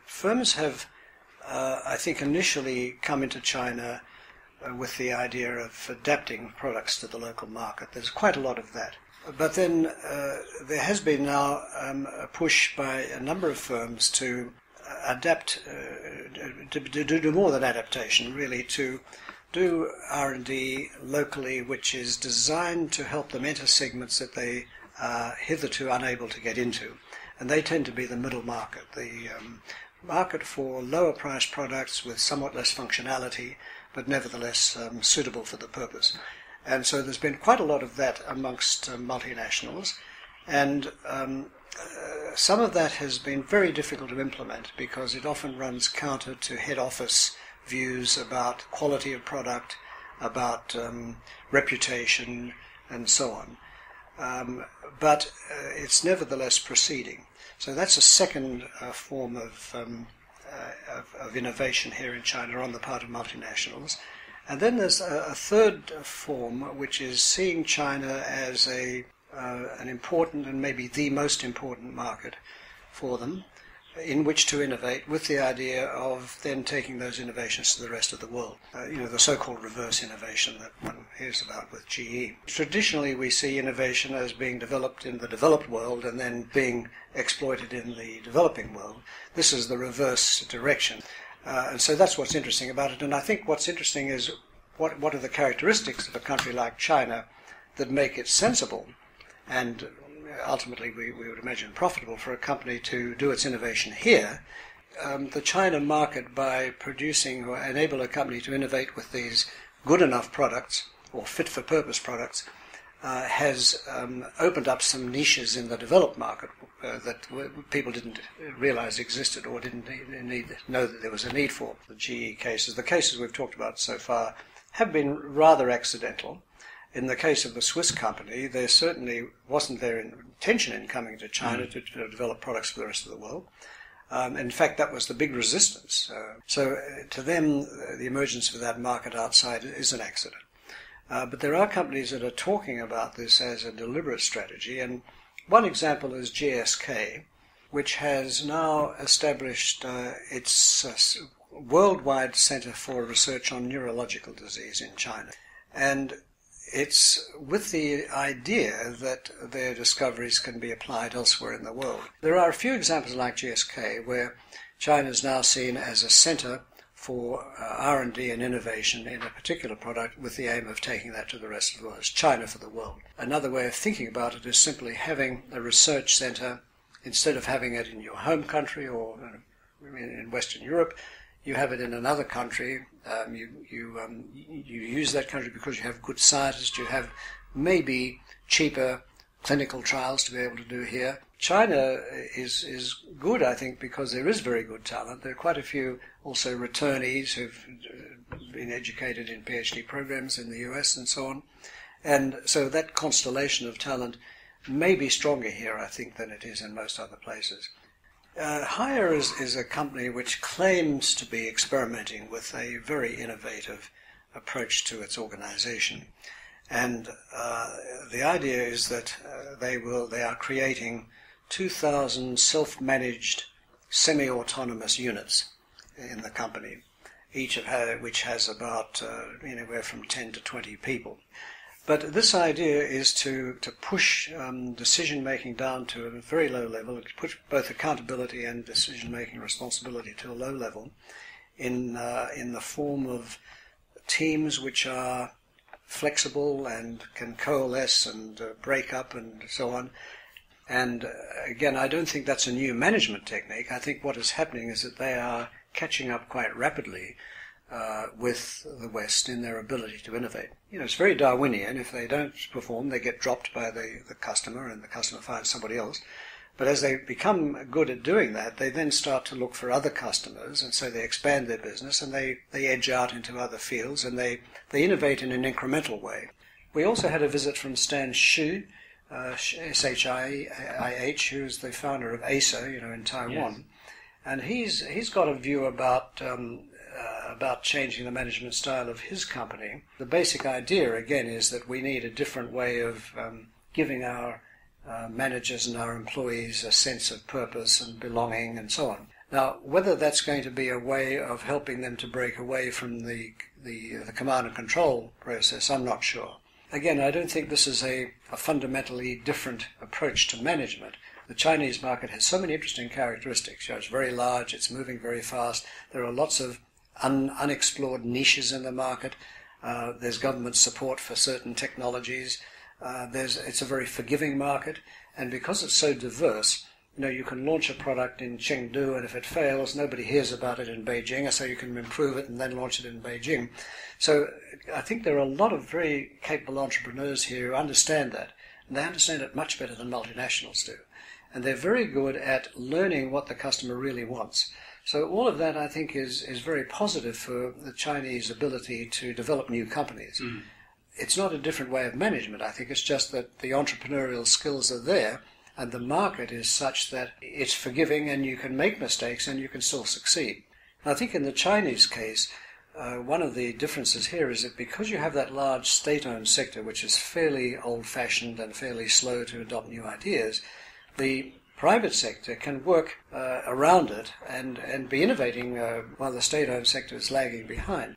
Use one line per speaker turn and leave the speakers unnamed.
Firms have, I think, initially come into China with the idea of adapting products to the local market. There's quite a lot of that. But then there has been now a push by a number of firms to adapt, to do more than adaptation, really, to do R&D locally, which is designed to help them enter segments that they are hitherto unable to get into. And they tend to be the middle market, the market for lower priced products with somewhat less functionality, but nevertheless suitable for the purpose. And so there's been quite a lot of that amongst multinationals, and some of that has been very difficult to implement because it often runs counter to head office views about quality of product, about reputation, and so on. But it's nevertheless proceeding. So that's a second form of innovation here in China on the part of multinationals. And then there's a third form, which is seeing China as an important and maybe the most important market for them, in which to innovate, with the idea of then taking those innovations to the rest of the world. The so-called reverse innovation that one hears about with GE. Traditionally, we see innovation as being developed in the developed world and then being exploited in the developing world. This is the reverse direction. And so that's what's interesting about it. And I think what's interesting is what are the characteristics of a country like China that make it sensible and ultimately we would imagine profitable for a company to do its innovation here. The China market, by producing or enable a company to innovate with these good enough products or fit for purpose products, has opened up some niches in the developed market that people didn't realize existed or didn't know that there was a need for. The GE cases, the cases we've talked about so far, have been rather accidental. In the case of the Swiss company, there certainly wasn't their intention in coming to China to develop products for the rest of the world. In fact, that was the big resistance. So to them, the emergence of that market outside is an accident. But there are companies that are talking about this as a deliberate strategy, and one example is GSK, which has now established its worldwide Centre for Research on Neurological Disease in China. And it's with the idea that their discoveries can be applied elsewhere in the world. There are a few examples like GSK where China is now seen as a centre for R&D and innovation in a particular product with the aim of taking that to the rest of the world. It's China for the world. Another way of thinking about it is simply having a research centre, instead of having it in your home country or in Western Europe, you have it in another country. You use that country because you have good scientists. You have maybe cheaper clinical trials to be able to do here. China is good, I think, because there is very good talent. There are quite a few also returnees who've been educated in PhD programs in the US and so on. And so that constellation of talent may be stronger here, I think, than it is in most other places. Haier is a company which claims to be experimenting with a very innovative approach to its organization. And the idea is that they are creating 2,000 self-managed semi-autonomous units in the company, each of which has about anywhere from 10 to 20 people. But this idea is to push decision-making down to a very low level, to push both accountability and decision-making responsibility to a low level in the form of teams which are flexible and can coalesce and break up and so on. And again, I don't think that's a new management technique. I think what is happening is that they are catching up quite rapidly with the West in their ability to innovate. It's very Darwinian. If they don't perform, they get dropped by the customer, and the customer finds somebody else. But as they become good at doing that, they then start to look for other customers, and so they expand their business, and they edge out into other fields, and they innovate in an incremental way. We also had a visit from Stan Shu, S-H-I-I-H, who is the founder of ASA, in Taiwan. Yes. And he's got a view about changing the management style of his company. The basic idea, again, is that we need a different way of giving our managers and our employees a sense of purpose and belonging and so on. Now, whether that's going to be a way of helping them to break away from the command and control process, I'm not sure. Again, I don't think this is a fundamentally different approach to management. The Chinese market has so many interesting characteristics. It's very large, it's moving very fast, there are lots of unexplored niches in the market, there's government support for certain technologies, it's a very forgiving market, and because it's so diverse, you can launch a product in Chengdu, and if it fails, nobody hears about it in Beijing, so you can improve it and then launch it in Beijing. So I think there are a lot of very capable entrepreneurs here who understand that, and they understand it much better than multinationals do. And they're very good at learning what the customer really wants. So all of that, I think, is very positive for the Chinese ability to develop new companies. Mm. It's not a different way of management. I think it's just that the entrepreneurial skills are there, and the market is such that it's forgiving and you can make mistakes and you can still succeed. And I think in the Chinese case, one of the differences here is that because you have that large state-owned sector, which is fairly old-fashioned and fairly slow to adopt new ideas, the private sector can work around it and be innovating while the state-owned sector is lagging behind.